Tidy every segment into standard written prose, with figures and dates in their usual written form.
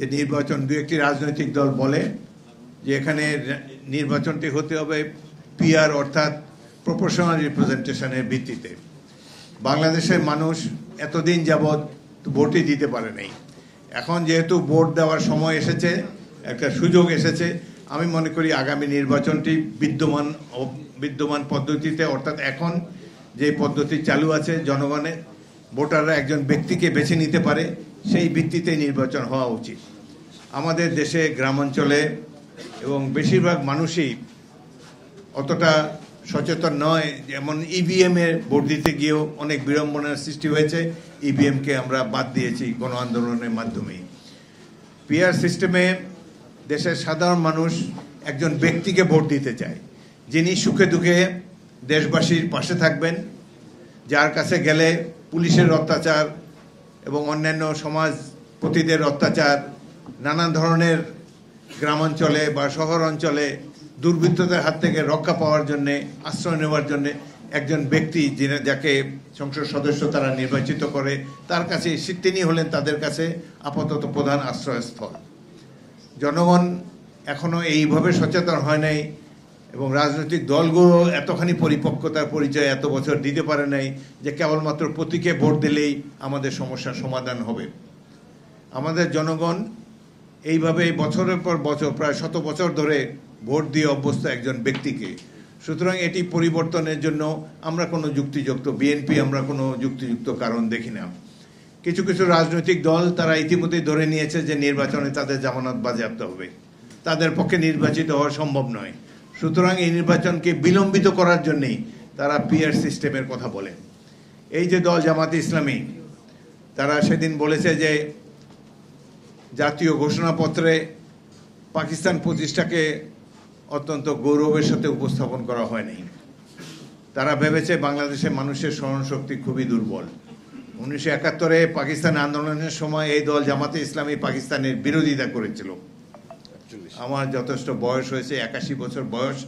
যে নির্বাচন দু একটি রাজনৈতিক দল বলে যে এখানে নির্বাচনটি হতে হবে পিআর অর্থাৎ প্রপোর্শনাল রিপ্রেজেন্টেশনের ভিত্তিতে। বাংলাদেশের মানুষ এতদিন যাবৎ ভোটই দিতে পারে নাই। এখন যেহেতু ভোট দেওয়ার সময় এসেছে, একটা সুযোগ এসেছে, আমি মনে করি আগামী নির্বাচনটি বিদ্যমান পদ্ধতিতে অর্থাৎ এখন যে পদ্ধতি চালু আছে জনগণের ভোটাররা একজন ব্যক্তিকে বেছে নিতে পারে সেই ভিত্তিতে নির্বাচন হওয়া উচিত। আমাদের দেশে গ্রামাঞ্চলে এবং বেশিরভাগ মানুষই অতটা সচেতন নয়, যেমন ইভিএমে ভোট দিতে গিয়েও অনেক বিড়ম্বনার সৃষ্টি হয়েছে। ইভিএমকে আমরা বাদ দিয়েছি গণ আন্দোলনের মাধ্যমে। পিআর সিস্টেমে দেশের সাধারণ মানুষ একজন ব্যক্তিকে ভোট দিতে চায় যিনি সুখে দুঃখে দেশবাসীর পাশে থাকবেন, যার কাছে গেলে পুলিশের অত্যাচার এবং অন্যান্য সমাজপতিদের অত্যাচার, নানান ধরনের গ্রামাঞ্চলে বা শহর অঞ্চলে দুর্বৃত্তদের হাত থেকে রক্ষা পাওয়ার জন্যে, আশ্রয় নেওয়ার জন্যে একজন ব্যক্তি যাকে সংসদ সদস্য তারা নির্বাচিত করে, তার কাছে তিনি হলেন তাদের কাছে আপাতত প্রধান আশ্রয়স্থল। জনগণ এখনো এইভাবে সচেতন হয় নাই এবং রাজনৈতিক দলগুলো এতখানি পরিপক্কতার পরিচয় এত বছর দিতে পারে নাই যে কেবলমাত্র প্রতীকে ভোট দিলেই আমাদের সমস্যার সমাধান হবে। আমাদের জনগণ এইভাবে বছরের পর বছর প্রায় 100 বছর ধরে ভোট দিয়ে অভ্যস্ত একজন ব্যক্তিকে। সুতরাং এটি পরিবর্তনের জন্য আমরা কোনো যুক্তিযুক্ত বিএনপি আমরা কোনো যুক্তিযুক্ত কারণ দেখি না। কিছু কিছু রাজনৈতিক দল তারা ইতিমধ্যেই ধরে নিয়েছে যে নির্বাচনে তাদের জামানত বাজেয়াপ্ত হবে, তাদের পক্ষে নির্বাচিত হওয়া সম্ভব নয়। সুতরাং এই নির্বাচনকে বিলম্বিত করার জন্যেই তারা পিআর সিস্টেমের কথা বলে। এই যে দল জামাতে ইসলামী, তারা সেদিন বলেছে যে জাতীয় ঘোষণাপত্রে পাকিস্তান প্রতিষ্ঠাকে অত্যন্ত গৌরবের সাথে উপস্থাপন করা হয়নি। তারা ভেবেছে বাংলাদেশের মানুষের স্মরণশক্তি খুবই দুর্বল। 1971-এ পাকিস্তান আন্দোলনের সময় এই দল জামাতে ইসলামী পাকিস্তানের বিরোধিতা করেছিল। আমার যথেষ্ট বয়স হয়েছে, 81 বছর বয়স,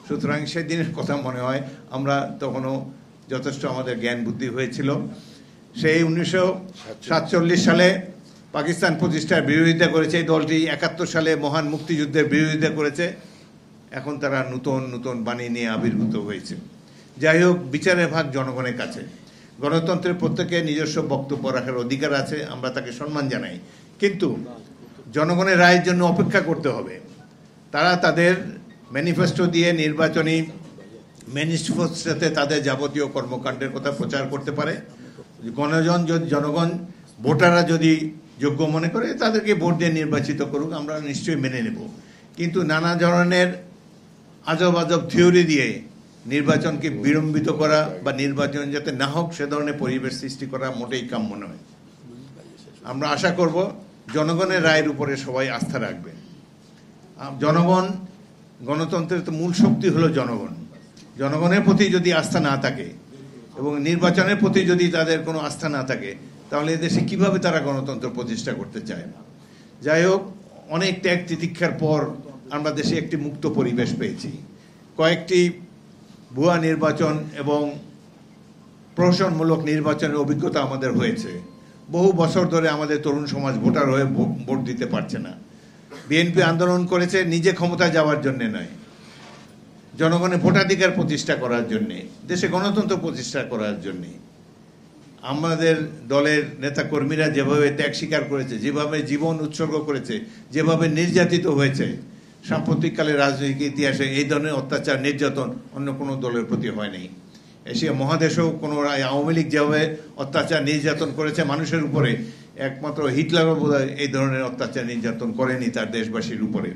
সুতরাং সেদিনের কথা মনে হয়। আমরা তখনও যথেষ্ট আমাদের জ্ঞান বুদ্ধি হয়েছিল। সেই 1947 সালে পাকিস্তান প্রতিষ্ঠার বিরোধিতা করেছে এই দলটি। 71 সালে মহান মুক্তিযুদ্ধের বিরোধিতা করেছে। এখন তারা নতুন নতুন বাণী নিয়ে আবির্ভূত হয়েছে। যাই হোক, বিচারের ভাগ জনগণের কাছে। গণতন্ত্রের প্রত্যেকের নিজস্ব বক্তব্য রাখার অধিকার আছে, আমরা তাকে সম্মান জানাই, কিন্তু জনগণের রায়ের জন্য অপেক্ষা করতে হবে। তারা তাদের ম্যানিফেস্টো দিয়ে নির্বাচনী ম্যানিফেস্টোতে তাদের যাবতীয় কর্মকাণ্ডের কথা প্রচার করতে পারে। জনগণ ভোটাররা যদি যোগ্য মনে করে তাদেরকে ভোট দিয়ে নির্বাচিত করুক, আমরা নিশ্চয়ই মেনে নেব। কিন্তু নানা ধরনের আজব আজব থিওরি দিয়ে নির্বাচনকে বিলম্বিত করা বা নির্বাচন যাতে না হোক সে ধরনের পরিবেশ সৃষ্টি করা মোটেই কাম্য নয়। আমরা আশা করব জনগণের রায়ের উপরে সবাই আস্থা রাখবে। জনগণ, গণতন্ত্রের তো মূল শক্তি হলো জনগণ। জনগণের প্রতি যদি আস্থা না থাকে এবং নির্বাচনের প্রতি যদি তাদের কোনো আস্থা না থাকে, তাহলে এদেশে কিভাবে তারা গণতন্ত্র প্রতিষ্ঠা করতে চায়? যাই হোক, অনেক ত্যাগ তিতিক্ষার পর আমরা দেশে একটি মুক্ত পরিবেশ পেয়েছি। কয়েকটি ভুয়া নির্বাচন এবং প্রহসনমূলক নির্বাচনের অভিজ্ঞতা আমাদের হয়েছে। বহু বছর ধরে আমাদের তরুণ সমাজ ভোটার হয়ে ভোট দিতে পারছে না। বিএনপি আন্দোলন করেছে নিজে ক্ষমতা যাওয়ার জন্য নয়, জনগণের ভোটাধিকার প্রতিষ্ঠা করার জন্যে, দেশে গণতন্ত্র প্রতিষ্ঠা করার জন্যে। আমাদের দলের নেতাকর্মীরা যেভাবে ত্যাগ স্বীকার করেছে, যেভাবে জীবন উৎসর্গ করেছে, যেভাবে নির্যাতিত হয়েছে, সাম্প্রতিককালের রাজনৈতিক ইতিহাসে এই ধরনের অত্যাচার নির্যাতন অন্য কোনো দলের প্রতি হয়নি। এশিয়া মহাদেশেও কোনো আওয়ামী লীগ যেভাবে অত্যাচার নির্যাতন করেছে মানুষের উপরে, একমাত্র হিটলারও বোধহয় এই ধরনের অত্যাচার নির্যাতন করেনি তার দেশবাসীর উপরে।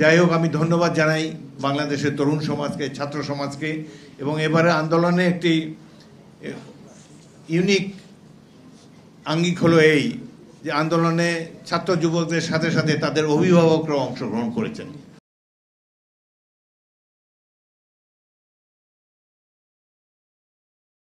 যাই হোক, আমি ধন্যবাদ জানাই বাংলাদেশের তরুণ সমাজকে, ছাত্র সমাজকে। এবং এবারে আন্দোলনে একটি ইউনিক আঙ্গিক হলো এই যে আন্দোলনে ছাত্র যুবকদের সাথে সাথে তাদের অভিভাবকরাও অংশগ্রহণ করেছেন।